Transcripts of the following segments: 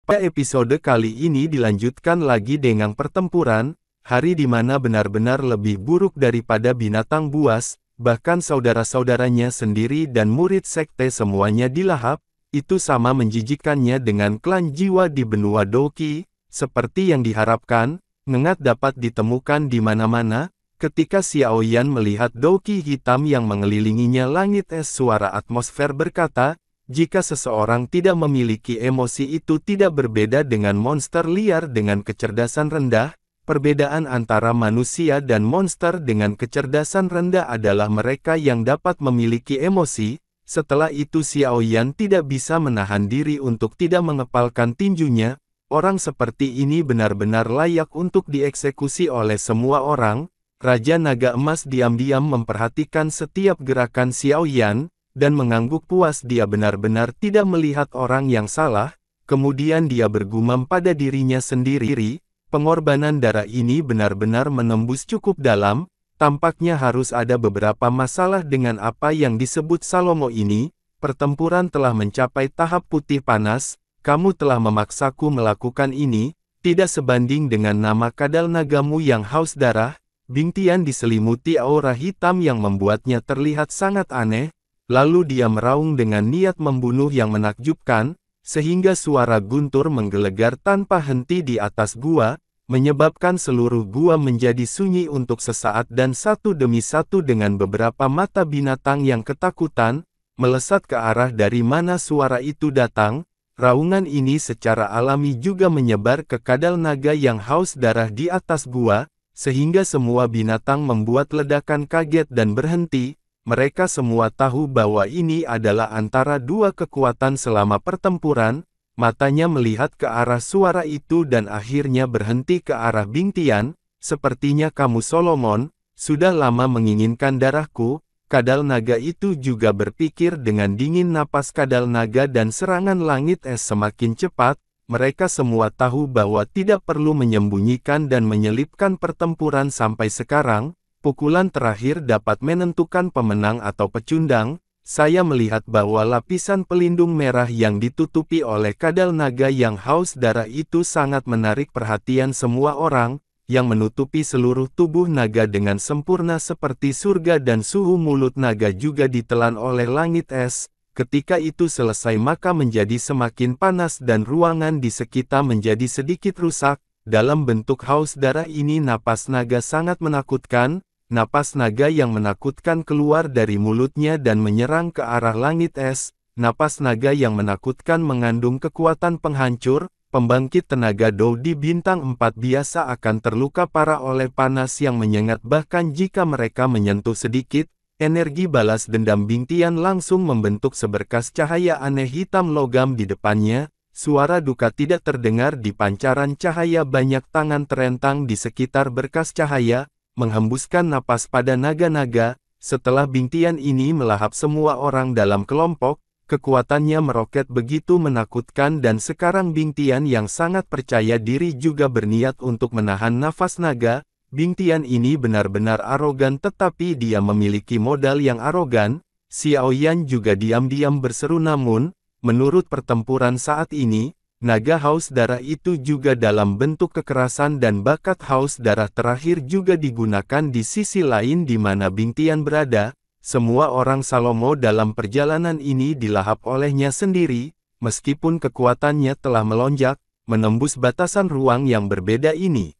Pada episode kali ini dilanjutkan lagi dengan pertempuran, hari di mana benar-benar lebih buruk daripada binatang buas, bahkan saudara-saudaranya sendiri dan murid sekte semuanya dilahap, itu sama menjijikkannya dengan klan jiwa di benua Doki, seperti yang diharapkan, Ngengat dapat ditemukan di mana-mana, ketika Xiaoyan melihat Doki hitam yang mengelilinginya langit es suara atmosfer berkata, jika seseorang tidak memiliki emosi itu tidak berbeda dengan monster liar dengan kecerdasan rendah, perbedaan antara manusia dan monster dengan kecerdasan rendah adalah mereka yang dapat memiliki emosi. Setelah itu Xiaoyan tidak bisa menahan diri untuk tidak mengepalkan tinjunya, orang seperti ini benar-benar layak untuk dieksekusi oleh semua orang. Raja Naga Emas diam-diam memperhatikan setiap gerakan Xiaoyan, dan mengangguk puas dia benar-benar tidak melihat orang yang salah, kemudian dia bergumam pada dirinya sendiri, pengorbanan darah ini benar-benar menembus cukup dalam, tampaknya harus ada beberapa masalah dengan apa yang disebut Salomo ini, pertempuran telah mencapai tahap putih panas, kamu telah memaksaku melakukan ini, tidak sebanding dengan nama kadal nagamu yang haus darah, Bingtian diselimuti aura hitam yang membuatnya terlihat sangat aneh, lalu dia meraung dengan niat membunuh yang menakjubkan, sehingga suara guntur menggelegar tanpa henti di atas gua, menyebabkan seluruh gua menjadi sunyi untuk sesaat dan satu demi satu dengan beberapa mata binatang yang ketakutan, melesat ke arah dari mana suara itu datang. Raungan ini secara alami juga menyebar ke kadal naga yang haus darah di atas gua, sehingga semua binatang membuat ledakan kaget dan berhenti. Mereka semua tahu bahwa ini adalah antara dua kekuatan selama pertempuran. Matanya melihat ke arah suara itu dan akhirnya berhenti ke arah Bingtian. Sepertinya kamu Solomon, sudah lama menginginkan darahku. Kadal naga itu juga berpikir dengan dingin. Napas kadal naga dan serangan langit es semakin cepat. Mereka semua tahu bahwa tidak perlu menyembunyikan dan menyelipkan pertempuran sampai sekarang. Pukulan terakhir dapat menentukan pemenang atau pecundang. Saya melihat bahwa lapisan pelindung merah yang ditutupi oleh kadal naga yang haus darah itu sangat menarik perhatian semua orang, yang menutupi seluruh tubuh naga dengan sempurna seperti surga dan suhu mulut naga juga ditelan oleh langit es. Ketika itu selesai maka menjadi semakin panas dan ruangan di sekitar menjadi sedikit rusak. Dalam bentuk haus darah ini napas naga sangat menakutkan. Napas naga yang menakutkan keluar dari mulutnya dan menyerang ke arah langit es. Napas naga yang menakutkan mengandung kekuatan penghancur. Pembangkit tenaga Dou di bintang 4 biasa akan terluka parah oleh panas yang menyengat bahkan jika mereka menyentuh sedikit. Energi balas dendam Bingtian langsung membentuk seberkas cahaya aneh hitam logam di depannya. Suara duka tidak terdengar di pancaran cahaya banyak tangan terentang di sekitar berkas cahaya. Menghembuskan napas pada naga-naga, setelah Bingtian ini melahap semua orang dalam kelompok, kekuatannya meroket begitu menakutkan dan sekarang Bingtian yang sangat percaya diri juga berniat untuk menahan nafas naga. Bingtian ini benar-benar arogan tetapi dia memiliki modal yang arogan. Xiaoyan juga diam-diam berseru namun, menurut pertempuran saat ini, naga haus darah itu juga dalam bentuk kekerasan dan bakat haus darah terakhir juga digunakan di sisi lain di mana Bingtian berada. Semua orang Salomo dalam perjalanan ini dilahap olehnya sendiri, meskipun kekuatannya telah melonjak, menembus batasan ruang yang berbeda ini.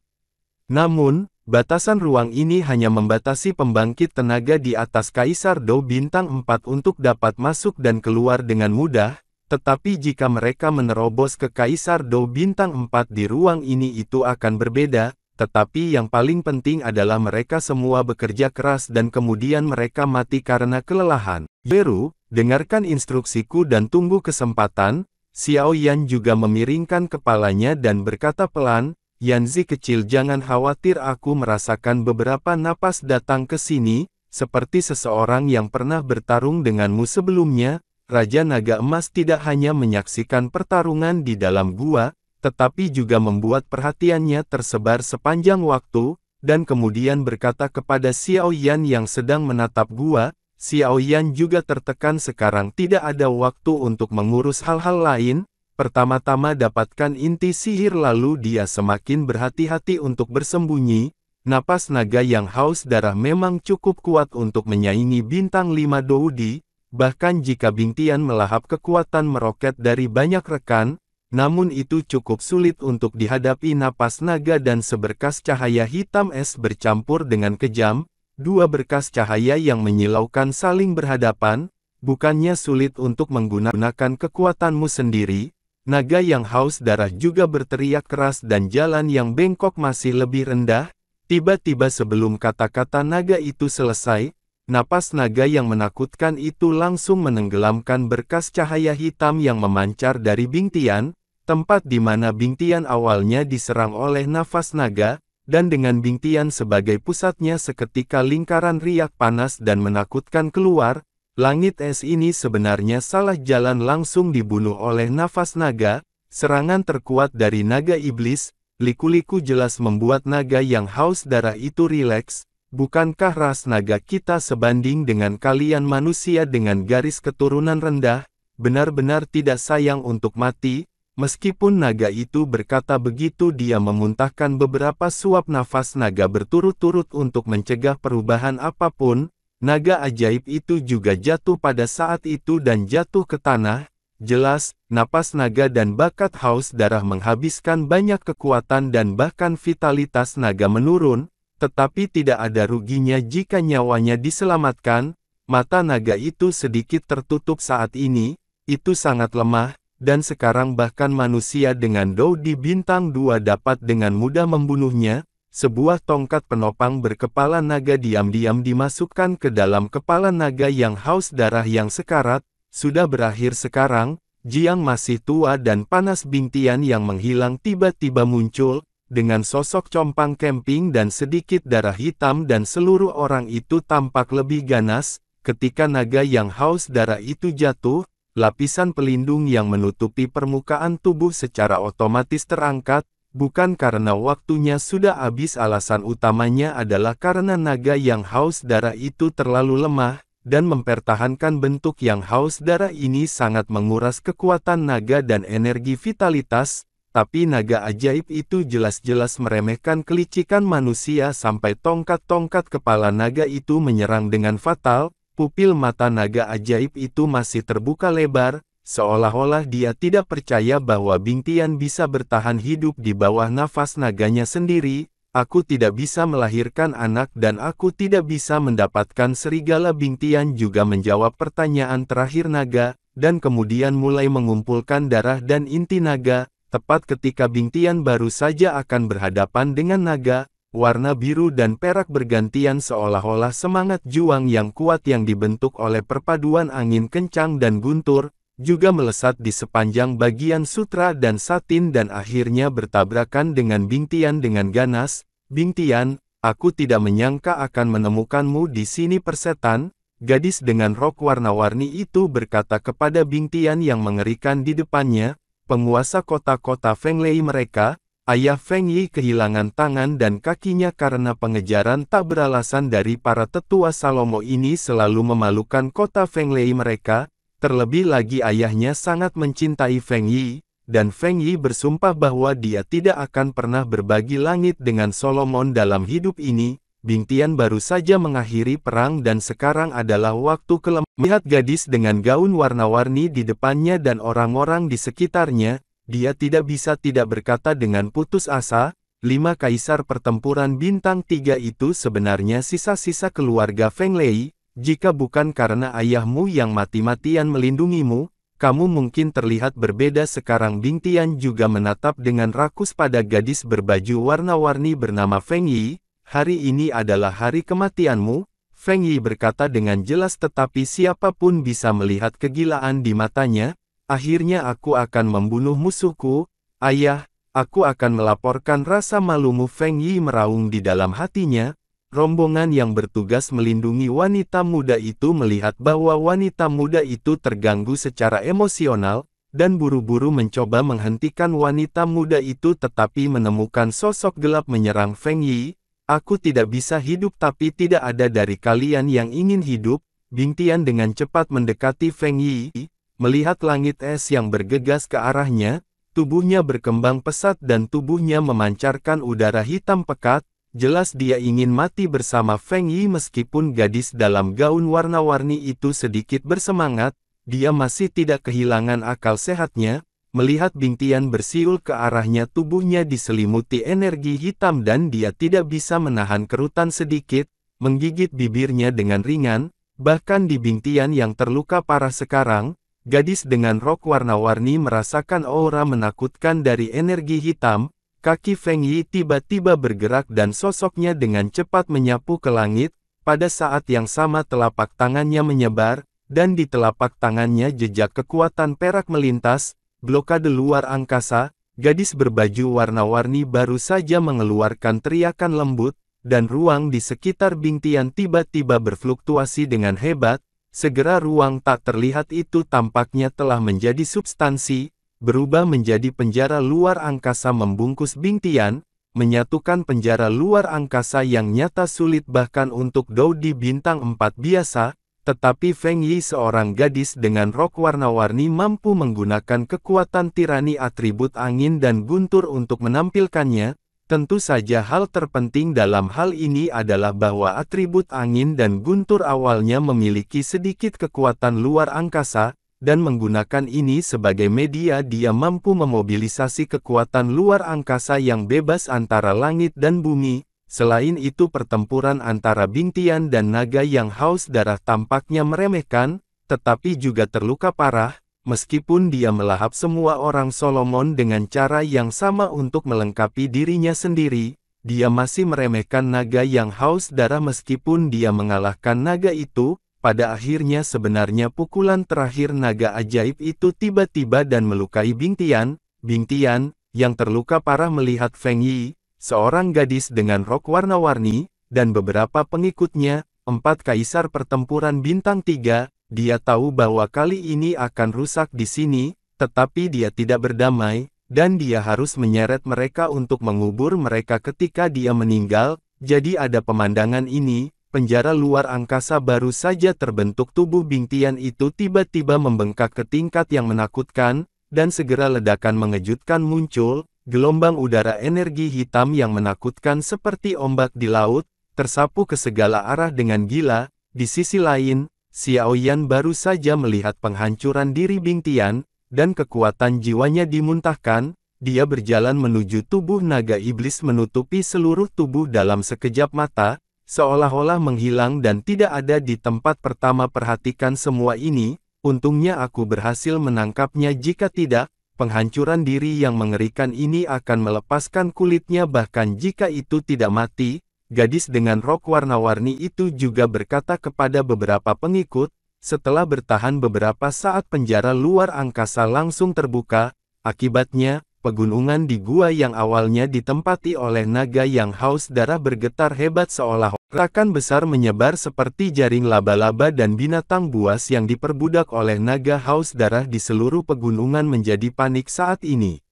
Namun, batasan ruang ini hanya membatasi pembangkit tenaga di atas Kaisar Dou bintang 4 untuk dapat masuk dan keluar dengan mudah. Tetapi jika mereka menerobos ke Kaisar Dou bintang 4 di ruang ini itu akan berbeda, tetapi yang paling penting adalah mereka semua bekerja keras dan kemudian mereka mati karena kelelahan. Beru, dengarkan instruksiku dan tunggu kesempatan. Xiaoyan juga memiringkan kepalanya dan berkata pelan, Yanzi kecil jangan khawatir aku merasakan beberapa napas datang ke sini, seperti seseorang yang pernah bertarung denganmu sebelumnya. Raja Naga Emas tidak hanya menyaksikan pertarungan di dalam gua, tetapi juga membuat perhatiannya tersebar sepanjang waktu, dan kemudian berkata kepada Xiaoyan yang sedang menatap gua, Xiaoyan juga tertekan sekarang tidak ada waktu untuk mengurus hal-hal lain, Pertama-tama dapatkan inti sihir lalu dia semakin berhati-hati untuk bersembunyi. Napas naga yang haus darah memang cukup kuat untuk menyaingi bintang 5 Doudi, bahkan jika Bingtian melahap kekuatan meroket dari banyak rekan, namun itu cukup sulit untuk dihadapi napas naga dan seberkas cahaya hitam es bercampur dengan kejam, dua berkas cahaya yang menyilaukan saling berhadapan, bukannya sulit untuk menggunakan kekuatanmu sendiri. Naga yang haus darah juga berteriak keras dan jalan yang bengkok masih lebih rendah. Tiba-tiba sebelum kata-kata naga itu selesai, napas naga yang menakutkan itu langsung menenggelamkan berkas cahaya hitam yang memancar dari Bingtian, tempat di mana Bingtian awalnya diserang oleh nafas naga, dan dengan Bingtian sebagai pusatnya seketika lingkaran riak panas dan menakutkan keluar. Langit es ini sebenarnya salah jalan langsung dibunuh oleh nafas naga, serangan terkuat dari naga iblis, liku-liku jelas membuat naga yang haus darah itu rileks, bukankah ras naga kita sebanding dengan kalian manusia dengan garis keturunan rendah, benar-benar tidak sayang untuk mati. Meskipun naga itu berkata begitu dia memuntahkan beberapa suap nafas naga berturut-turut untuk mencegah perubahan apapun. Naga ajaib itu juga jatuh pada saat itu dan jatuh ke tanah. Jelas, napas naga dan bakat haus darah menghabiskan banyak kekuatan dan bahkan vitalitas naga menurun, tetapi tidak ada ruginya jika nyawanya diselamatkan. Mata naga itu sedikit tertutup saat ini, itu sangat lemah, dan sekarang bahkan manusia dengan Doudi bintang 2 dapat dengan mudah membunuhnya. Sebuah tongkat penopang berkepala naga diam-diam dimasukkan ke dalam kepala naga yang haus darah yang sekarat, sudah berakhir sekarang, Jiang masih tua dan panas. Bingtian yang menghilang tiba-tiba muncul, dengan sosok compang camping dan sedikit darah hitam dan seluruh orang itu tampak lebih ganas, ketika naga yang haus darah itu jatuh, lapisan pelindung yang menutupi permukaan tubuh secara otomatis terangkat. Bukan karena waktunya sudah habis, alasan utamanya adalah karena naga yang haus darah itu terlalu lemah, dan mempertahankan bentuk yang haus darah ini sangat menguras kekuatan naga dan energi vitalitas, tapi naga ajaib itu jelas-jelas meremehkan kelicikan manusia sampai tongkat-tongkat kepala naga itu menyerang dengan fatal. Pupil mata naga ajaib itu masih terbuka lebar, seolah-olah dia tidak percaya bahwa Bingtian bisa bertahan hidup di bawah nafas naganya sendiri. Aku tidak bisa melahirkan anak dan aku tidak bisa mendapatkan serigala. Bingtian juga menjawab pertanyaan terakhir naga, dan kemudian mulai mengumpulkan darah dan inti naga. Tepat ketika Bingtian baru saja akan berhadapan dengan naga, warna biru dan perak bergantian seolah-olah semangat juang yang kuat yang dibentuk oleh perpaduan angin kencang dan guntur, juga melesat di sepanjang bagian sutra dan satin dan akhirnya bertabrakan dengan Bingtian dengan ganas. Bingtian, aku tidak menyangka akan menemukanmu di sini. Persetan, gadis dengan rok warna-warni itu berkata kepada Bingtian yang mengerikan di depannya, penguasa kota-kota Fenglei mereka. Ayah Feng Yi kehilangan tangan dan kakinya karena pengejaran tak beralasan dari para tetua Salomo ini selalu memalukan kota Fenglei mereka. Terlebih lagi ayahnya sangat mencintai Feng Yi, dan Feng Yi bersumpah bahwa dia tidak akan pernah berbagi langit dengan Solomon dalam hidup ini. Bingtian baru saja mengakhiri perang dan sekarang adalah waktu kelemahan. Melihat gadis dengan gaun warna-warni di depannya dan orang-orang di sekitarnya, dia tidak bisa tidak berkata dengan putus asa, 5 kaisar pertempuran bintang 3 itu sebenarnya sisa-sisa keluarga Fenglei. Jika bukan karena ayahmu yang mati-matian melindungimu, kamu mungkin terlihat berbeda sekarang. Bingtian juga menatap dengan rakus pada gadis berbaju warna-warni bernama Feng Yi. Hari ini adalah hari kematianmu, Feng Yi berkata dengan jelas, tetapi siapapun bisa melihat kegilaan di matanya. Akhirnya aku akan membunuh musuhku, ayah, aku akan melaporkan rasa malumu. Feng Yi meraung di dalam hatinya. Rombongan yang bertugas melindungi wanita muda itu melihat bahwa wanita muda itu terganggu secara emosional, dan buru-buru mencoba menghentikan wanita muda itu tetapi menemukan sosok gelap menyerang Feng Yi. Aku tidak bisa hidup tapi tidak ada dari kalian yang ingin hidup. Bingtian dengan cepat mendekati Feng Yi. melihat langit es yang bergegas ke arahnya, tubuhnya berkembang pesat dan tubuhnya memancarkan udara hitam pekat. Jelas dia ingin mati bersama Feng Yi. Meskipun gadis dalam gaun warna-warni itu sedikit bersemangat, dia masih tidak kehilangan akal sehatnya. Melihat Bing Tian bersiul ke arahnya, tubuhnya diselimuti energi hitam dan dia tidak bisa menahan kerutan sedikit, menggigit bibirnya dengan ringan. Bahkan di Bing Tian yang terluka parah sekarang, gadis dengan rok warna-warni merasakan aura menakutkan dari energi hitam. Kaki Feng Yi tiba-tiba bergerak dan sosoknya dengan cepat menyapu ke langit. Pada saat yang sama telapak tangannya menyebar, dan di telapak tangannya jejak kekuatan perak melintas. Blokade luar angkasa. Gadis berbaju warna-warni baru saja mengeluarkan teriakan lembut, dan ruang di sekitar Bing Tian tiba-tiba berfluktuasi dengan hebat. Segera ruang tak terlihat itu tampaknya telah menjadi substansi, berubah menjadi penjara luar angkasa membungkus Bing Tian, menyatukan penjara luar angkasa yang nyata sulit bahkan untuk Dou di bintang 4 biasa, tetapi Feng Yi seorang gadis dengan rok warna-warni mampu menggunakan kekuatan tirani atribut angin dan guntur untuk menampilkannya. Tentu saja hal terpenting dalam hal ini adalah bahwa atribut angin dan guntur awalnya memiliki sedikit kekuatan luar angkasa, dan menggunakan ini sebagai media dia mampu memobilisasi kekuatan luar angkasa yang bebas antara langit dan bumi. Selain itu pertempuran antara Bing Tian dan naga yang haus darah tampaknya meremehkan, tetapi juga terluka parah. Meskipun dia melahap semua orang Solomon dengan cara yang sama untuk melengkapi dirinya sendiri, dia masih meremehkan naga yang haus darah meskipun dia mengalahkan naga itu. Pada akhirnya sebenarnya pukulan terakhir naga ajaib itu tiba-tiba dan melukai Bing Tian. Bing Tian, yang terluka parah melihat Feng Yi, seorang gadis dengan rok warna-warni, dan beberapa pengikutnya, 4 kaisar pertempuran bintang 3, dia tahu bahwa kali ini akan rusak di sini, tetapi dia tidak berdamai, dan dia harus menyeret mereka untuk mengubur mereka ketika dia meninggal. Jadi ada pemandangan ini. Penjara luar angkasa baru saja terbentuk. Tubuh Bing Tian itu tiba-tiba membengkak ke tingkat yang menakutkan, dan segera ledakan mengejutkan muncul. Gelombang udara energi hitam yang menakutkan seperti ombak di laut, tersapu ke segala arah dengan gila. Di sisi lain, Xiao Yan baru saja melihat penghancuran diri Bing Tian, dan kekuatan jiwanya dimuntahkan. Dia berjalan menuju tubuh naga iblis menutupi seluruh tubuh dalam sekejap mata, seolah-olah menghilang dan tidak ada di tempat pertama. Perhatikan semua ini, untungnya aku berhasil menangkapnya. Jika tidak, penghancuran diri yang mengerikan ini akan melepaskan kulitnya bahkan jika itu tidak mati. Gadis dengan rok warna-warni itu juga berkata kepada beberapa pengikut. Setelah bertahan beberapa saat penjara luar angkasa langsung terbuka. Akibatnya, pegunungan di gua yang awalnya ditempati oleh naga yang haus darah bergetar hebat seolah gerakan besar menyebar seperti jaring laba-laba dan binatang buas yang diperbudak oleh naga haus darah di seluruh pegunungan menjadi panik saat ini.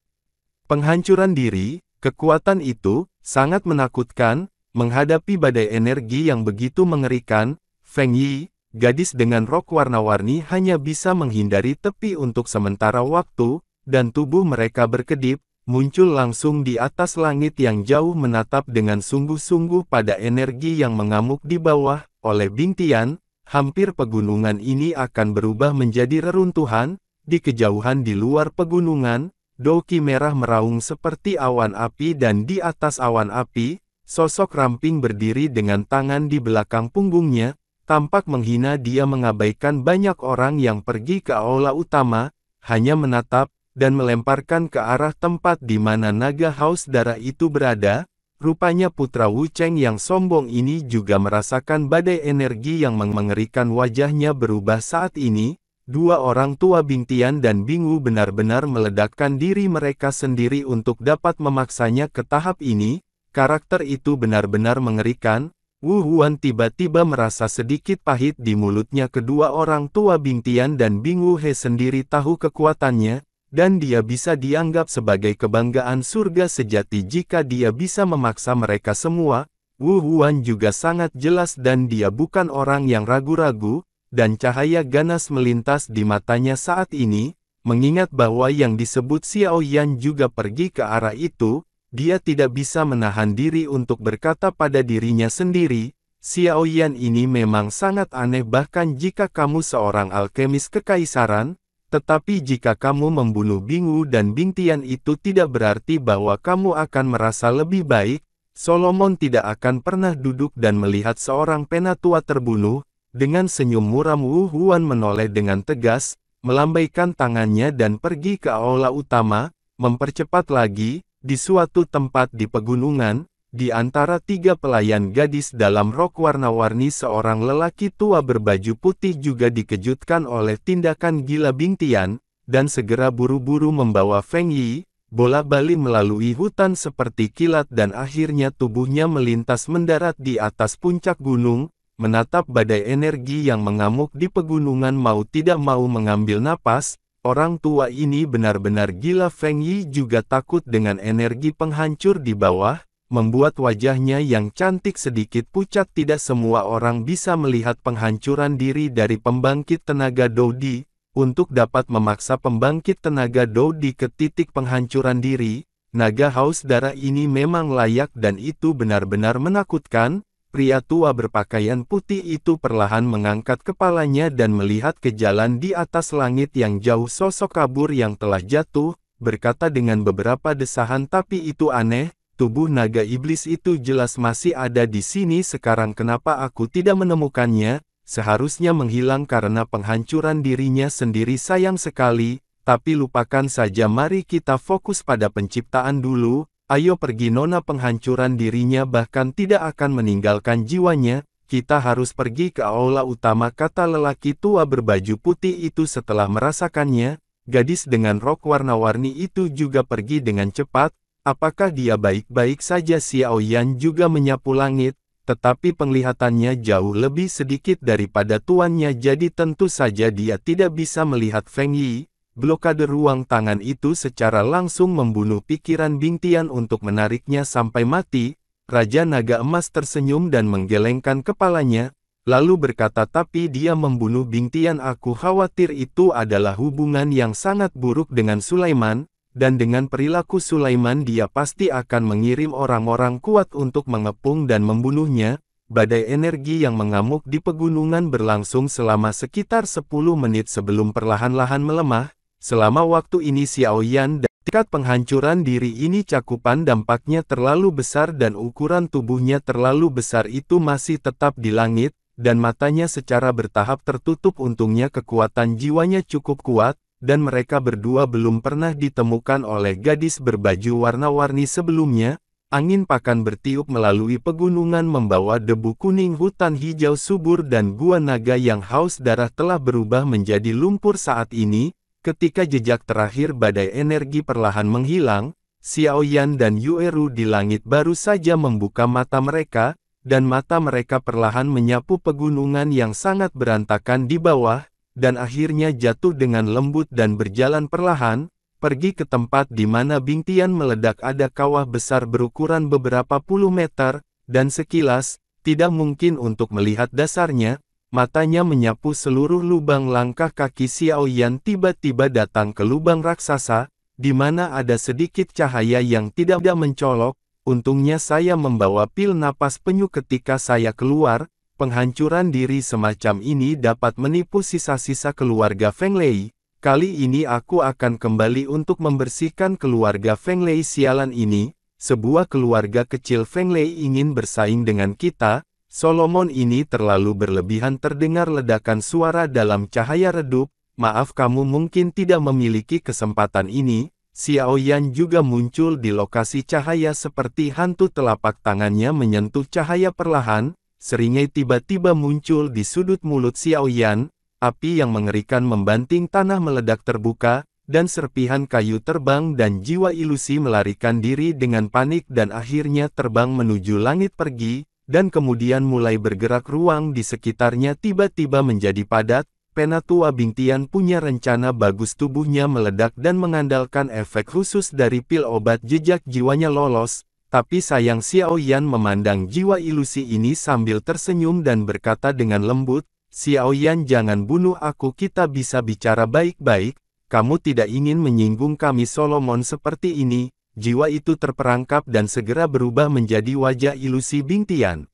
Penghancuran diri, kekuatan itu, sangat menakutkan, menghadapi badai energi yang begitu mengerikan. Feng Yi, gadis dengan rok warna-warni hanya bisa menghindari tepi untuk sementara waktu, dan tubuh mereka berkedip, muncul langsung di atas langit yang jauh menatap dengan sungguh-sungguh pada energi yang mengamuk di bawah. Oleh Bing Tian, hampir pegunungan ini akan berubah menjadi reruntuhan. Di kejauhan di luar pegunungan, Doki merah meraung seperti awan api dan di atas awan api, sosok ramping berdiri dengan tangan di belakang punggungnya. Tampak menghina. Dia mengabaikan banyak orang yang pergi ke aula utama, hanya menatap, dan melemparkan ke arah tempat di mana naga haus darah itu berada. Rupanya putra Wu Cheng yang sombong ini juga merasakan badai energi yang mengerikan. Wajahnya berubah saat ini. Dua orang tua Bing Tian dan Bing Wu benar-benar meledakkan diri mereka sendiri untuk dapat memaksanya ke tahap ini. Karakter itu benar-benar mengerikan. Wu Huan tiba-tiba merasa sedikit pahit di mulutnya. Kedua orang tua Bing Tian dan Bing Wu He sendiri tahu kekuatannya, dan dia bisa dianggap sebagai kebanggaan surga sejati jika dia bisa memaksa mereka semua. Wu Huan juga sangat jelas dan dia bukan orang yang ragu-ragu. dan cahaya ganas melintas di matanya saat ini, mengingat bahwa yang disebut Xiao Yan juga pergi ke arah itu, dia tidak bisa menahan diri untuk berkata pada dirinya sendiri, Xiao Yan ini memang sangat aneh bahkan jika kamu seorang alkemis kekaisaran, tetapi jika kamu membunuh Bingu dan Bingtian itu tidak berarti bahwa kamu akan merasa lebih baik. Solomon tidak akan pernah duduk dan melihat seorang penatua terbunuh. Dengan senyum muram Wu Huan menoleh dengan tegas, melambaikan tangannya dan pergi ke aula utama, mempercepat lagi, di suatu tempat di pegunungan, di antara 3 pelayan gadis dalam rok warna-warni seorang lelaki tua berbaju putih juga dikejutkan oleh tindakan gila Bingtian, dan segera buru-buru membawa Feng Yi, bola-balik melalui hutan seperti kilat dan akhirnya tubuhnya melintas mendarat di atas puncak gunung, menatap badai energi yang mengamuk di pegunungan mau tidak mau mengambil napas. Orang tua ini benar-benar gila. Feng Yi juga takut dengan energi penghancur di bawah, membuat wajahnya yang cantik sedikit pucat. Tidak semua orang bisa melihat penghancuran diri dari pembangkit tenaga Doudi. Untuk dapat memaksa pembangkit tenaga Doudi ke titik penghancuran diri, naga haus darah ini memang layak dan itu benar-benar menakutkan. Pria tua berpakaian putih itu perlahan mengangkat kepalanya dan melihat ke jalan di atas langit yang jauh. Sosok kabur yang telah jatuh, berkata dengan beberapa desahan, tapi itu aneh, tubuh naga iblis itu jelas masih ada di sini sekarang. Kenapa aku tidak menemukannya? Seharusnya menghilang karena penghancuran dirinya sendiri. Sayang sekali, tapi lupakan saja, mari kita fokus pada penciptaan dulu. Ayo pergi, nona. Penghancuran dirinya bahkan tidak akan meninggalkan jiwanya. Kita harus pergi ke aula utama, kata lelaki tua berbaju putih itu setelah merasakannya. Gadis dengan rok warna-warni itu juga pergi dengan cepat. Apakah dia baik-baik saja? Xiao Yan juga menyapu langit, tetapi penglihatannya jauh lebih sedikit daripada tuannya, jadi tentu saja dia tidak bisa melihat Feng Yi. Blokade ruang tangan itu secara langsung membunuh pikiran Bingtian untuk menariknya sampai mati. Raja Naga Emas tersenyum dan menggelengkan kepalanya, lalu berkata, tapi dia membunuh Bingtian. Aku khawatir itu adalah hubungan yang sangat buruk dengan Sulaiman, dan dengan perilaku Sulaiman dia pasti akan mengirim orang-orang kuat untuk mengepung dan membunuhnya. Badai energi yang mengamuk di pegunungan berlangsung selama sekitar 10 menit sebelum perlahan-lahan melemah. Selama waktu ini Xiao Yan dan tingkat penghancuran diri ini cakupan dampaknya terlalu besar dan ukuran tubuhnya terlalu besar itu masih tetap di langit, dan matanya secara bertahap tertutup. Untungnya kekuatan jiwanya cukup kuat, dan mereka berdua belum pernah ditemukan oleh gadis berbaju warna-warni sebelumnya. Angin pakan bertiup melalui pegunungan membawa debu kuning. Hutan hijau subur dan gua naga yang haus darah telah berubah menjadi lumpur saat ini. Ketika jejak terakhir badai energi perlahan menghilang, Xiao Yan dan Yueru di langit baru saja membuka mata mereka, dan mata mereka perlahan menyapu pegunungan yang sangat berantakan di bawah, dan akhirnya jatuh dengan lembut dan berjalan perlahan, pergi ke tempat di mana Bingtian meledak. Ada kawah besar berukuran beberapa puluh meter, dan sekilas, tidak mungkin untuk melihat dasarnya. Matanya menyapu seluruh lubang. Langkah kaki Xiao Yan tiba-tiba datang ke lubang raksasa, di mana ada sedikit cahaya yang tidak mencolok. Untungnya saya membawa pil napas penyu ketika saya keluar. Penghancuran diri semacam ini dapat menipu sisa-sisa keluarga Feng Lei. Kali ini aku akan kembali untuk membersihkan keluarga Feng Lei sialan ini. Sebuah keluarga kecil Feng Lei ingin bersaing dengan kita. Solomon ini terlalu berlebihan. Terdengar ledakan suara dalam cahaya redup. Maaf, kamu mungkin tidak memiliki kesempatan ini. Xiao Yan juga muncul di lokasi cahaya seperti hantu. Telapak tangannya menyentuh cahaya perlahan. Seringai tiba-tiba muncul di sudut mulut Xiao Yan. Api yang mengerikan membanting tanah meledak terbuka, dan serpihan kayu terbang dan jiwa ilusi melarikan diri dengan panik dan akhirnya terbang menuju langit pergi. Dan kemudian mulai bergerak. Ruang di sekitarnya tiba-tiba menjadi padat. Penatua Bingtian punya rencana bagus. Tubuhnya meledak dan mengandalkan efek khusus dari pil obat. Jejak jiwanya lolos, tapi sayang. Xiao Yan memandang jiwa ilusi ini sambil tersenyum dan berkata dengan lembut, Xiaoyan jangan bunuh aku, kita bisa bicara baik-baik, kamu tidak ingin menyinggung kami Solomon seperti ini. Jiwa itu terperangkap dan segera berubah menjadi wajah ilusi Bing Tian.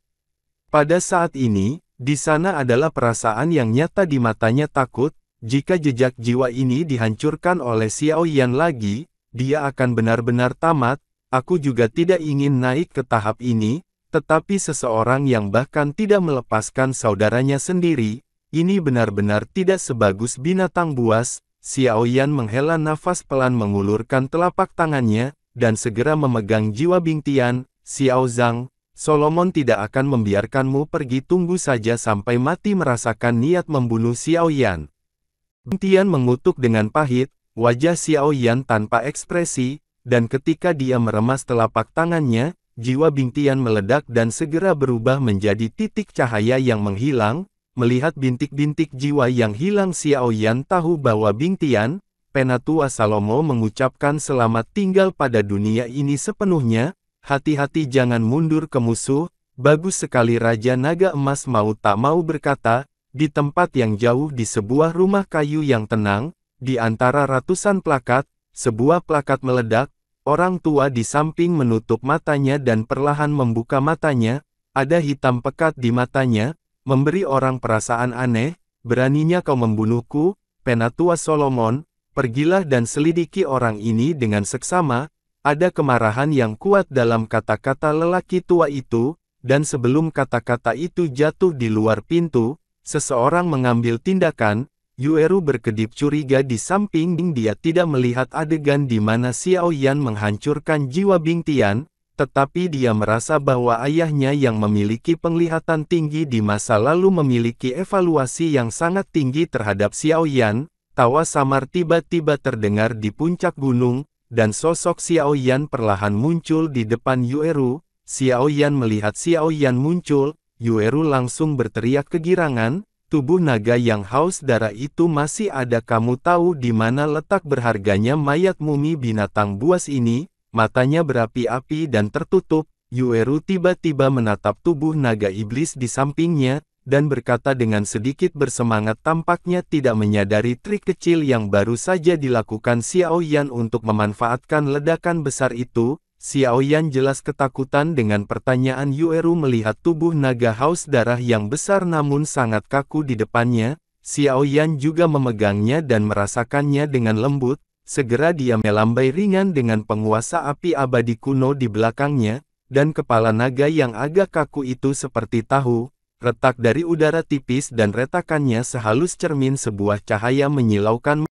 Pada saat ini, di sana adalah perasaan yang nyata di matanya takut, jika jejak jiwa ini dihancurkan oleh Xiaoyan lagi, dia akan benar-benar tamat. Aku juga tidak ingin naik ke tahap ini, tetapi seseorang yang bahkan tidak melepaskan saudaranya sendiri, ini benar-benar tidak sebagus binatang buas. Xiaoyan menghela nafas pelan mengulurkan telapak tangannya, dan segera memegang jiwa Bing Tian. Xiao Zhang, Solomon tidak akan membiarkanmu pergi, tunggu saja sampai mati merasakan niat membunuh Xiaoyan. Bing Tian mengutuk dengan pahit, wajah Xiaoyan tanpa ekspresi, dan ketika dia meremas telapak tangannya, jiwa Bing Tian meledak dan segera berubah menjadi titik cahaya yang menghilang. Melihat bintik-bintik jiwa yang hilang, Xiaoyan tahu bahwa Bing Tian, Penatua Salomo, mengucapkan selamat tinggal pada dunia ini sepenuhnya. Hati-hati jangan mundur ke musuh. Bagus sekali, Raja Naga Emas mau tak mau berkata. Di tempat yang jauh di sebuah rumah kayu yang tenang, di antara ratusan plakat, sebuah plakat meledak. Orang tua di samping menutup matanya dan perlahan membuka matanya. Ada hitam pekat di matanya, memberi orang perasaan aneh. Beraninya kau membunuhku, Penatua Solomon? Pergilah dan selidiki orang ini dengan seksama. Ada kemarahan yang kuat dalam kata-kata lelaki tua itu, dan sebelum kata-kata itu jatuh di luar pintu, seseorang mengambil tindakan. Yueru berkedip curiga di samping dia tidak melihat adegan di mana Xiaoyan menghancurkan jiwa Bing Tian, tetapi dia merasa bahwa ayahnya yang memiliki penglihatan tinggi di masa lalu memiliki evaluasi yang sangat tinggi terhadap Xiaoyan. Tawa samar tiba-tiba terdengar di puncak gunung, dan sosok Xiaoyan perlahan muncul di depan Yueru. Xiaoyan melihat Xiaoyan muncul, Yueru langsung berteriak kegirangan. Tubuh naga yang haus darah itu masih ada. Kamu tahu di mana letak berharganya mayat mumi binatang buas ini? Matanya berapi-api dan tertutup. Yueru tiba-tiba menatap tubuh naga iblis di sampingnya, dan berkata dengan sedikit bersemangat, tampaknya tidak menyadari trik kecil yang baru saja dilakukan Xiaoyan untuk memanfaatkan ledakan besar itu. Xiaoyan jelas ketakutan dengan pertanyaan Yueru melihat tubuh naga haus darah yang besar namun sangat kaku di depannya. Xiaoyan juga memegangnya dan merasakannya dengan lembut. Segera dia melambai ringan dengan penguasa api abadi kuno di belakangnya, dan kepala naga yang agak kaku itu seperti tahu, retak dari udara tipis dan retakannya sehalus cermin sebuah cahaya menyilaukan.